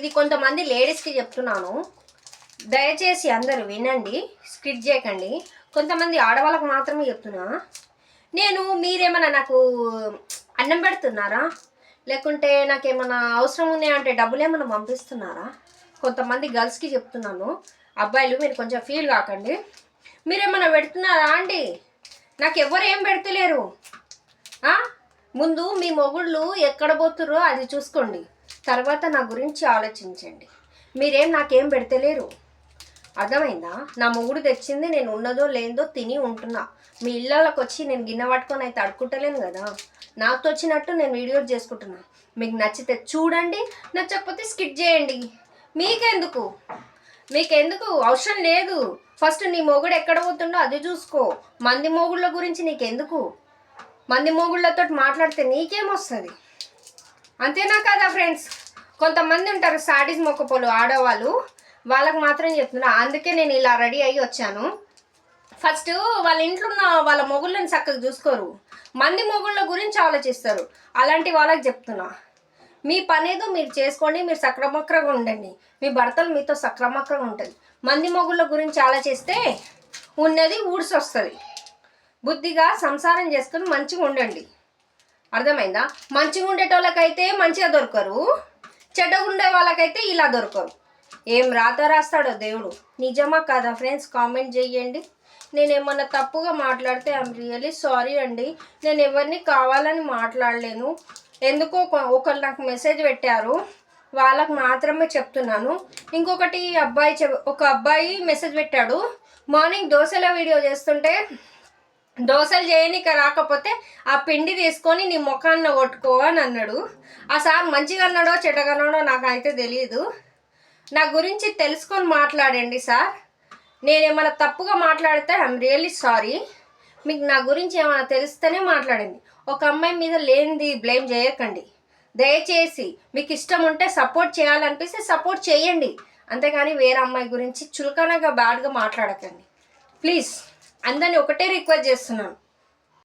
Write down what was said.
ఇది కొంతమంది లేడీస్కి చెప్తున్నాను, దయచేసి అందరూ వినండి, స్కిప్ చేయకండి. కొంతమంది ఆడవాళ్ళకు మాత్రమే చెప్తున్నా. మీరేమన్నా నాకు అన్నం పెడుతున్నారా, లేకుంటే నాకేమన్నా అవసరం ఉన్నాయంటే డబ్బులు ఏమన్నా పంపిస్తున్నారా? కొంతమంది గర్ల్స్కి చెప్తున్నాను, అబ్బాయిలు మీరు కొంచెం ఫీల్ కాకండి. మీరేమన్నా పెడుతున్నారా అండి? నాకు ఎవరు ఏం పెడతలేరు. ముందు మీ మొగుళ్ళు ఎక్కడ పోతుర్రో అది చూసుకోండి, తర్వాత నా గురించి ఆలోచించండి. మీరేం నాకేం పెడతలేరు, అర్థమైందా? నా మొగుడు తెచ్చింది నేను ఉన్నదో లేదో తిని ఉంటున్నా. మీ ఇళ్ళకి వచ్చి నేను గిన్నె పట్టుకొని అయితే అడుక్కుంటలేను కదా. నాకు వచ్చినట్టు నేను వీడియోస్ చేసుకుంటున్నా. మీకు నచ్చితే చూడండి, నచ్చకపోతే స్కిప్ చేయండి. మీకెందుకు అవసరం లేదు. ఫస్ట్ నీ మొగుడు ఎక్కడ పోతుండో అది చూసుకో. మంది మొగుళ్ళ గురించి నీకెందుకు? మంది మొగుళ్ళతో మాట్లాడితే నీకేమొస్తుంది? అంతేనా కదా ఫ్రెండ్స్? కొంతమంది ఉంటారు సాడీస్ మొక్కపోలు ఆడవాళ్ళు, వాళ్ళకి మాత్రం చెప్తున్నా. అందుకే నేను ఇలా రెడీ అయ్యి వచ్చాను. ఫస్ట్ వాళ్ళ ఇంట్లో ఉన్న వాళ్ళ మొగుళ్ళని చక్కగా చూసుకోరు, మంది మొగుళ్ళ గురించి ఆలోచిస్తారు. అలాంటి వాళ్ళకి చెప్తున్నా, మీ పనేదో మీరు చేసుకోండి, మీరు సక్రమక్రంగా ఉండండి, మీ భర్తలు మీతో సక్రమక్రంగా ఉంటుంది. మంది మొగుళ్ళ గురించి ఆలోచిస్తే ఉన్నది ఊడ్సి వస్తుంది. బుద్ధిగా సంసారం చేసుకొని మంచిగా ఉండండి, అర్థమైందా? మంచిగా ఉండేటోళ్ళకైతే మంచిగా దొరకరు, చెడ్డగా ఉండే వాళ్ళకైతే ఇలా దొరకరు. ఏం రాస్తాడో దేవుడు. నిజమా కాదా ఫ్రెండ్స్? కామెంట్ చేయండి. నేనేమన్నా తప్పుగా మాట్లాడితే ఐఎమ్ రియలీ సారీ అండి. నేను ఎవరిని కావాలని మాట్లాడలేను. ఎందుకో ఒకరు నాకు మెసేజ్ పెట్టారు, వాళ్ళకు మాత్రమే చెప్తున్నాను. ఇంకొకటి ఒక అబ్బాయి మెసేజ్ పెట్టాడు, మార్నింగ్ దోశల వీడియో చేస్తుంటే దోశలు చేయనీక రాకపోతే ఆ పిండి తీసుకొని నీ ముఖాన్ని కొట్టుకో అని అన్నాడు. ఆ సార్ మంచిగా అన్నాడో చెడ్డగా అన్నాడో నాకైతే తెలియదు. నా గురించి తెలుసుకొని మాట్లాడండి సార్. నేనేమైనా తప్పుగా మాట్లాడితే ఐఎమ్ రియల్లీ సారీ. మీకు నా గురించి ఏమైనా తెలిస్తేనే మాట్లాడండి. ఒక అమ్మాయి మీద లేనిది బ్లేమ్ చేయకండి దయచేసి. మీకు ఇష్టం ఉంటే సపోర్ట్ చేయాలనిపిస్తే సపోర్ట్ చేయండి, అంతేగాని వేరే అమ్మాయి గురించి చులకనగా బ్యాడ్గా మాట్లాడకండి ప్లీజ్. అందరినీ ఒకటే రిక్వెస్ట్ చేస్తున్నాను.